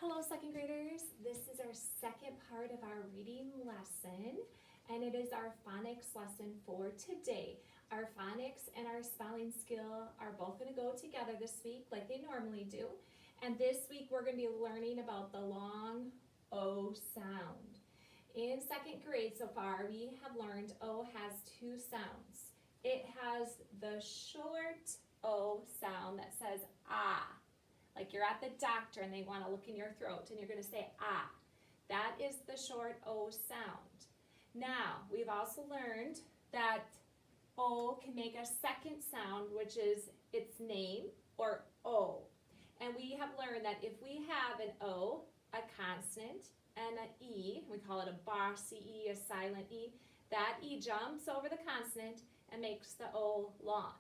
Hello, second graders. This is our second part of our reading lesson, and it is our phonics lesson for today. Our phonics and our spelling skill are both going to go together this week like they normally do. And this week we're going to be learning about the long O sound. In second grade so far, we have learned O has two sounds. It has the short O sound that says ah. Like you're at the doctor and they want to look in your throat and you're going to say ah. That is the short O sound. Now, we've also learned that O can make a second sound, which is its name, or O. And we have learned that if we have an O, a consonant, and an E, we call it a bossy E, a silent E, that E jumps over the consonant and makes the O long.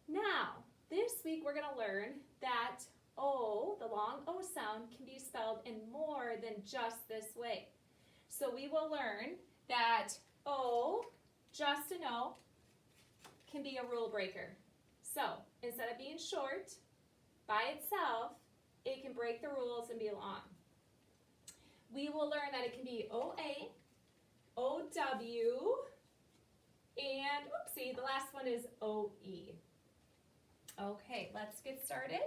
Now, this week we're going to learn that O, the long O sound, can be spelled in more than just this way. So we will learn that O, just an O, can be a rule breaker. So instead of being short by itself, it can break the rules and be long. We will learn that it can be OA, OW, and oopsie, the last one is OE. Okay, let's get started.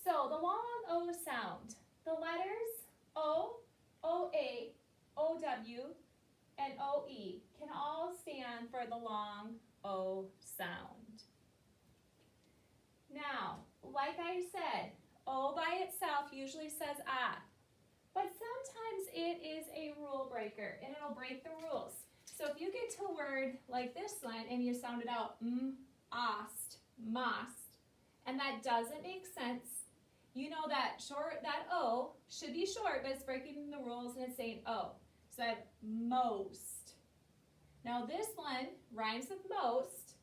So the long O sound, the letters O, OA, OW, and OE can all stand for the long O sound. Now, like I said, O by itself usually says ah, but sometimes it is a rule breaker and it'll break the rules. So if you get to a word like this one and you sound it out, ost, must, and that doesn't make sense, you know that O should be short, but it's breaking the rules and it's saying O. So I have most. Now this one rhymes with most,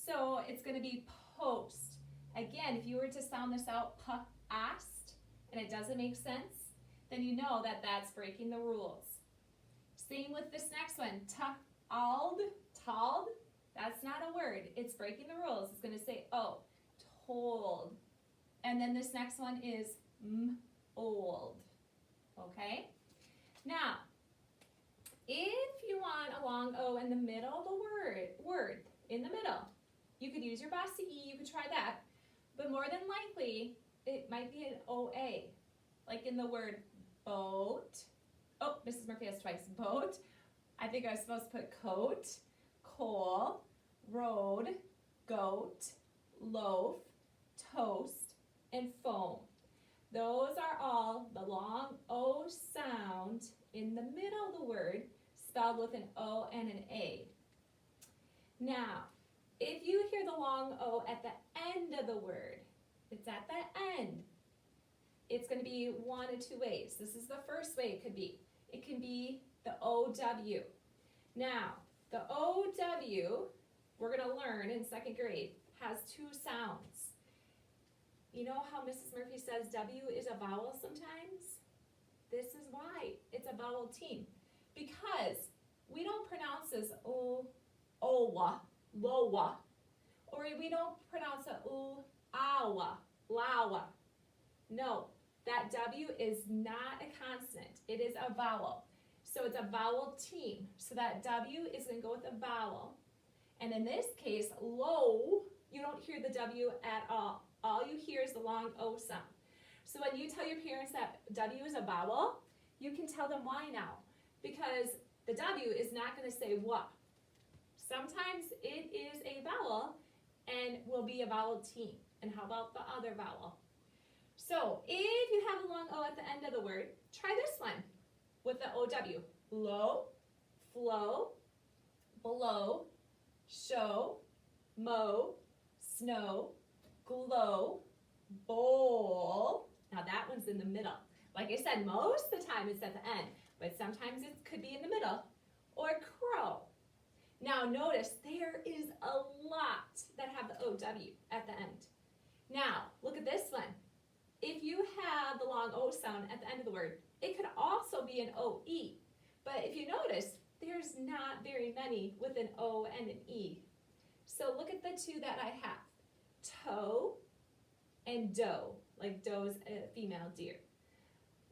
so it's going to be post. Again, if you were to sound this out, p-ost, and it doesn't make sense, then you know that that's breaking the rules. Same with this next one, t-ald, tald. That's not a word. It's breaking the rules. It's going to say O, told. And then this next one is old. Okay? Now, if you want a long O in the middle of the word, in the middle, you could use your bossy E, you could try that. But more than likely, it might be an OA, like in the word boat. Oh, Mrs. Murphy has twice. Boat. I think I was supposed to put coat, coal, road, goat, loaf, toast, and foam. Those are all the long O sound in the middle of the word, spelled with an O and an A. Now, if you hear the long O at the end of the word, it's at the end, it's going to be one of two ways. This is the first way it could be. It can be the OW. Now, the OW, we're going to learn in second grade, has two sounds. You know how Mrs. Murphy says W is a vowel sometimes? This is why. It's a vowel team. Because we don't pronounce this O, owa, lowa, or we don't pronounce it O, awa, lawa. No, that W is not a consonant. It is a vowel. So it's a vowel team. So that W is going to go with a vowel. And in this case, low, you don't hear the W at all. All you hear is the long O sound. So when you tell your parents that W is a vowel, you can tell them why now. Because the W is not going to say what. Sometimes it is a vowel and will be a vowel team. And how about the other vowel? So if you have a long O at the end of the word, try this one with the OW. Low, flow, below, show, mow, snow, glow, bowl. Now that one's in the middle. Like I said, most of the time it's at the end, but sometimes it could be in the middle. Or crow. Now notice there is a lot that have the OW at the end. Now look at this one. If you have the long O sound at the end of the word, it could also be an OE. But if you notice, there's not very many with an O and an E. So look at the two that I have. Toe and doe, like doe's a female. female deer.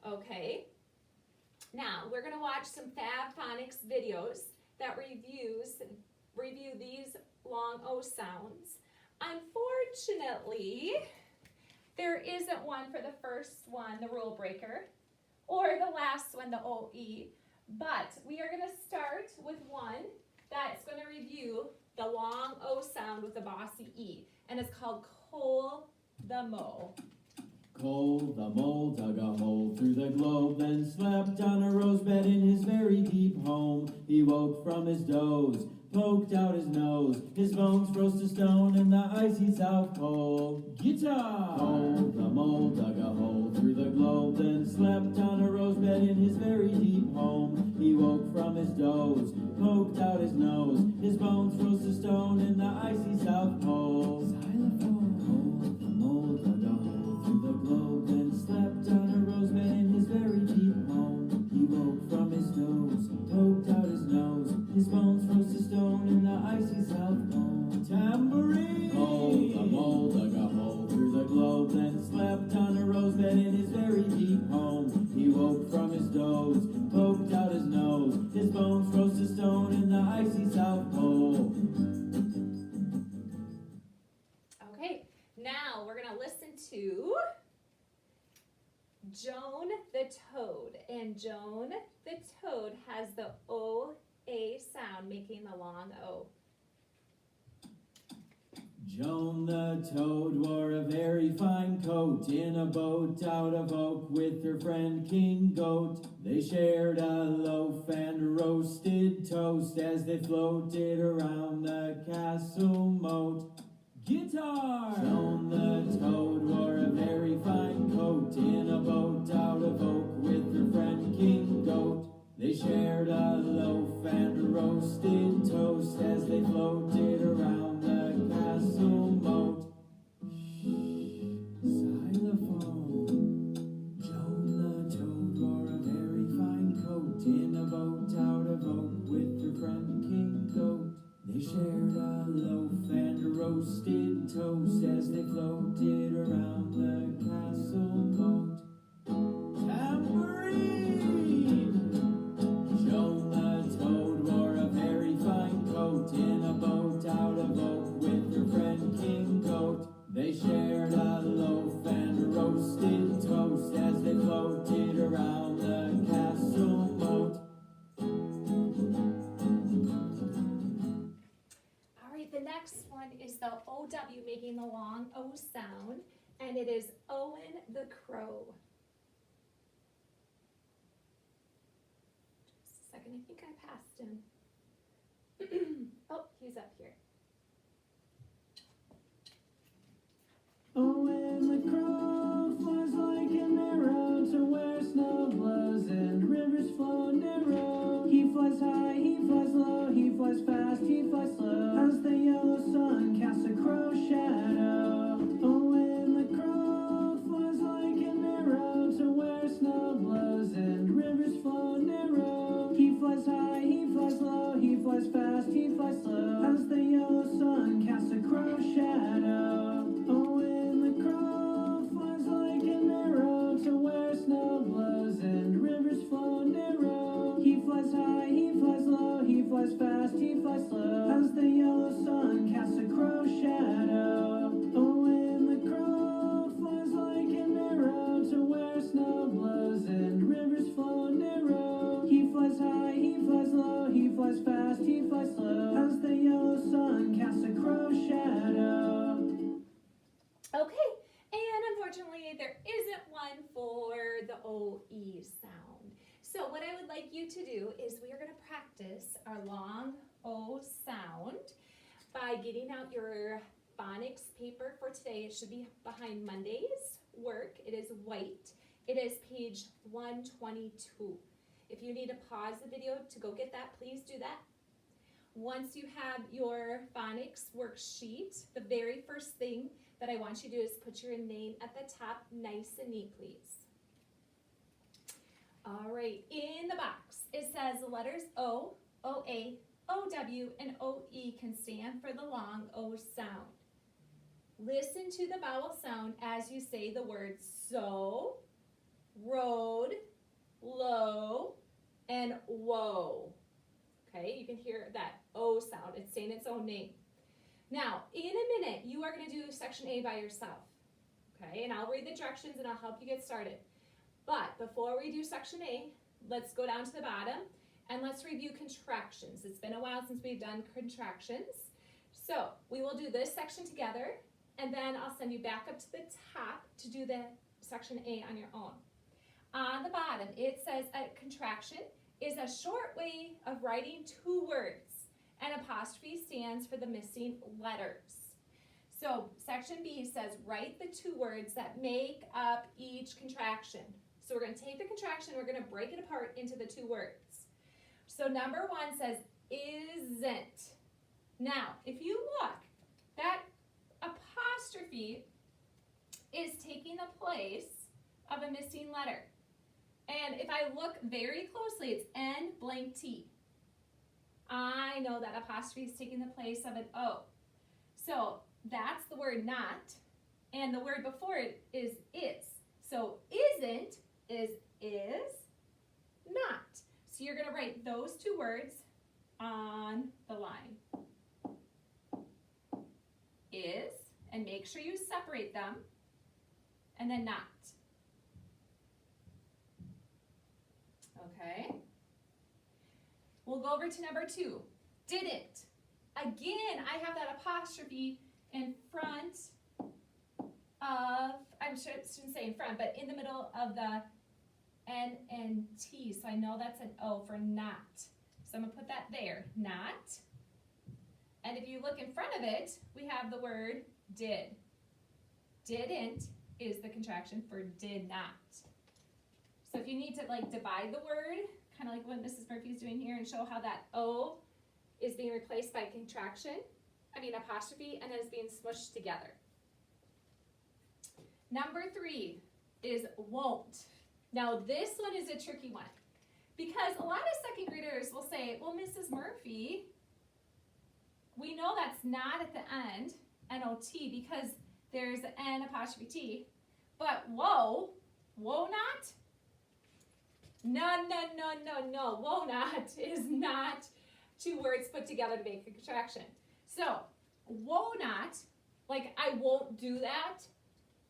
Okay, now we're going to watch some Fab Phonics videos that review these long O sounds. Unfortunately, there isn't one for the first one, the rule breaker, or the last one, the OE, but we are going to start with one that's going to review the long O sound with the bossy E, and it's called Cole the Mole. Cole the mole dug a hole through the globe, then slept on a rose bed in his very deep home. He woke from his doze, poked out his nose, his bones froze to stone in the icy South Pole. Guitar! Cole the mole dug a hole through the globe, then slept on a rose bed in his very deep home. He woke from his doze, poked out his nose, his bones froze to stone in the icy South Pole. Xylophone! Cole the mole dug a hole through the globe, then slept on a rose bed in his very deep home. He woke from his doze, poked out his nose, his bones froze to stone in the icy South Pole. Tambourine! Cole the mole dug a hole through the globe, then slept on a rose bed in his very deep home. He woke from his doze, poked out his nose, his bones froze to stone in the icy South Pole. Okay, now we're going to listen to Joan the Toad, and Joan the Toad has the O-A sound, making the long O. Joan the Toad wore a very fine coat in a boat out of oak with her friend King Goat. They shared a loaf and roasted toast as they floated around the castle moat. Guitar! Joan the Toad wore a very fine coat in a boat out of oak with her friend King Goat. They shared a loaf and roasted toast as they floated around the castle moat. Xylophone. Joan the Toad wore a very fine coat in a boat out of oak with her friend King Goat. They shared a loaf and roasted toast as they floated around the castle moat. Tambourine! Joan the Toad wore a very fine coat in a boat out of oak with her friend King Goat. They shared a loaf and roasted toast as they floated around the castle moat. All right, the next one is the O-W, making the long O sound, and it is Owen the Crow. Just a second, I think I passed him. Oh, he's up here. Owen the crow flies like an arrow to where snow blows and rivers flow narrow. He flies high, he flies low, he flies fast, he flies slow, as the yellow sun casts a crow shadow. Owen the crow flies like an arrow to where snow blows and rivers flow narrow. He flies high, he flies low, he flies fast, he flies slow, as the yellow sun casts a crow shadow. Owen the crow flies like an arrow to where snow blows and rivers flow narrow. He flies high, he flies low, he flies fast, he flies slow, as the yellow sun casts a crow shadow. Owen the crow flies like an arrow to where snow blows and rivers flow narrow. He flies high, he flies low, he flies fast, he flies slow, as the yellow sun casts a crow shadow. Okay, and unfortunately there isn't one for the O-E sound. So what I would like you to do is we are going to practice our long O sound by getting out your phonics paper for today. It should be behind Monday's work. It is white. It is page 122. If you need to pause the video to go get that, please do that. Once you have your phonics worksheet, the very first thing that I want you to do is put your name at the top, nice and neat, please. All right, in the box, it says the letters O, O-A, O-W, and O-E can stand for the long O sound. listen to the vowel sound as you say the words so, road, low, and whoa. Okay, you can hear that O sound. It's saying its own name. Now, in a minute, you are going to do section A by yourself. Okay, and I'll read the directions and I'll help you get started. But before we do section A, let's go down to the bottom and let's review contractions. It's been a while since we've done contractions. So we will do this section together, and then I'll send you back up to the top to do the section A on your own. On the bottom, it says a contraction is a short way of writing two words, and apostrophe stands for the missing letters. So section B says write the two words that make up each contraction. So we're going to take the contraction, we're going to break it apart into the two words. So number 1 says isn't. Now, if you look, that apostrophe is taking the place of a missing letter. And if I look very closely, it's N blank T. I know that apostrophe is taking the place of an O. So that's the word not, and the word before it is. So isn't is not. So you're going to write those two words on the line. Is, and make sure you separate them, and then not. Okay. We'll go over to number 2. Didn't. Again, I have that apostrophe in front of, I'm sure it shouldn't say in front, but in the middle of the N and T. So I know that's an O for not. So I'm going to put that there, not. And if you look in front of it, we have the word did. Didn't is the contraction for did not. So if you need to like divide the word, kind of like what Mrs. Murphy's doing here, and show how that O is being replaced by apostrophe, and then it's being smushed together. Number 3 is won't. Now this one is a tricky one, because a lot of second graders will say, well, Mrs. Murphy, we know that's not at the end, N-O-T, because there's an N apostrophe T, but whoa not? No, whoa not is not two words put together to make a contraction. So, whoa not, like I won't do that,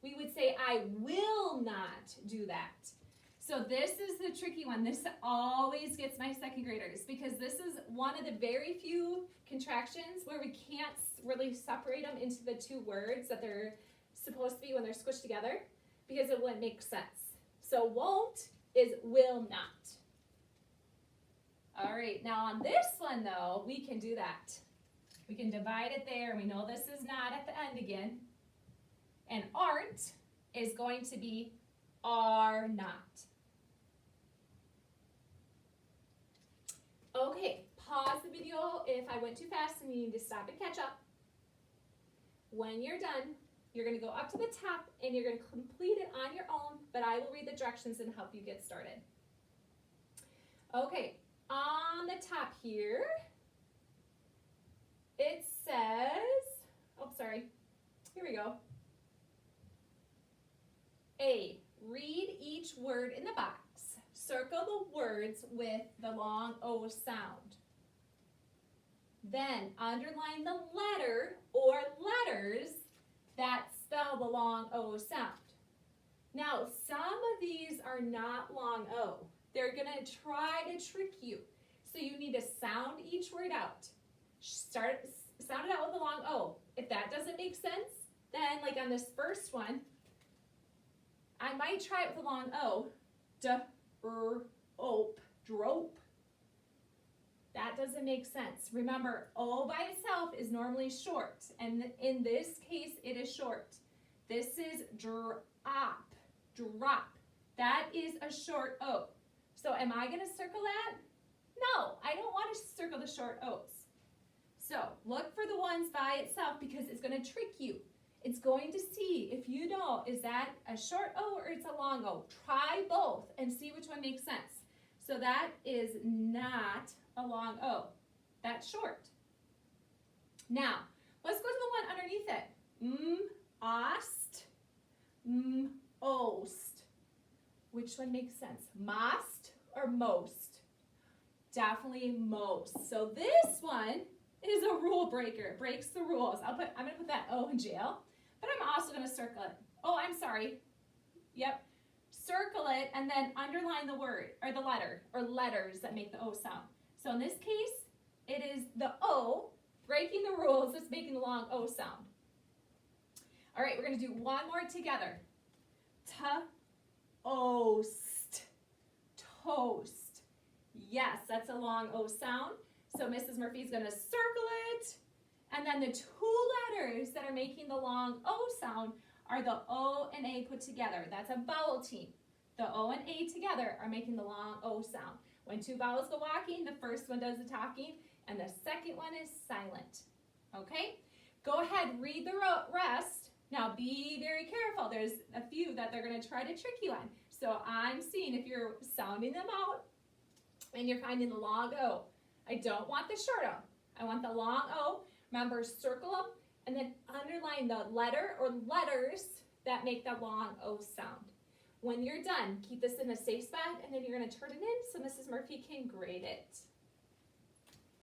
we would say I will not do that. So this is the tricky one. This always gets my second graders, because this is one of the very few contractions where we can't really separate them into the two words that they're supposed to be when they're squished together, because it wouldn't make sense. So won't is will not. All right, now on this one though, we can do that. We can divide it there. We know this is not at the end again. And aren't is going to be are not. Okay, pause the video if I went too fast and you need to stop and catch up. When you're done, you're going to go up to the top and you're going to complete it on your own, but I will read the directions and help you get started. Okay, on the top here, it says, here we go. A, read each word in the box. Circle the words with the long O sound. Then underline the letter or letters that spell the long O sound. Now, some of these are not long O. They're going to try to trick you. So you need to sound each word out. Sound it out with a long O. If that doesn't make sense, then like on this first one, I might try it with a long O. Ope, drope. That doesn't make sense. Remember, O by itself is normally short, and in this case, it is short. This is drop. That is a short O. So am I going to circle that? No, I don't want to circle the short O's. So look for the ones by itself, because it's going to trick you. It's going to see if you know, is that a short O or it's a long O? Try both and see which one makes sense. So that is not a long O. That's short. Now, let's go to the one underneath it. ost, ost. Which one makes sense? Most or most? Definitely most. So this one is a rule breaker. It breaks the rules. I'm gonna put that O in jail, but I'm also gonna circle it. Oh, I'm sorry. Yep. Circle it and then underline the word or the letter or letters that make the O sound. So in this case, it is the O breaking the rules that's making the long O sound. All right, we're gonna do one more together. Toast. Toast. Yes, that's a long O sound. So Mrs. Murphy's gonna circle it. And then the two letters that are making the long O sound are the O and A put together. That's a vowel team. The O and A together are making the long O sound. When two vowels go walking, the first one does the talking, and the second one is silent. Okay? Go ahead, read the rest. Now be very careful. There's a few that they're going to try to trick you on. So I'm seeing if you're sounding them out and you're finding the long O. I don't want the short O. I want the long O. Remember, circle them and then underline the letter or letters that make the long O sound. When you're done, keep this in a safe spot and then you're going to turn it in so Mrs. Murphy can grade it.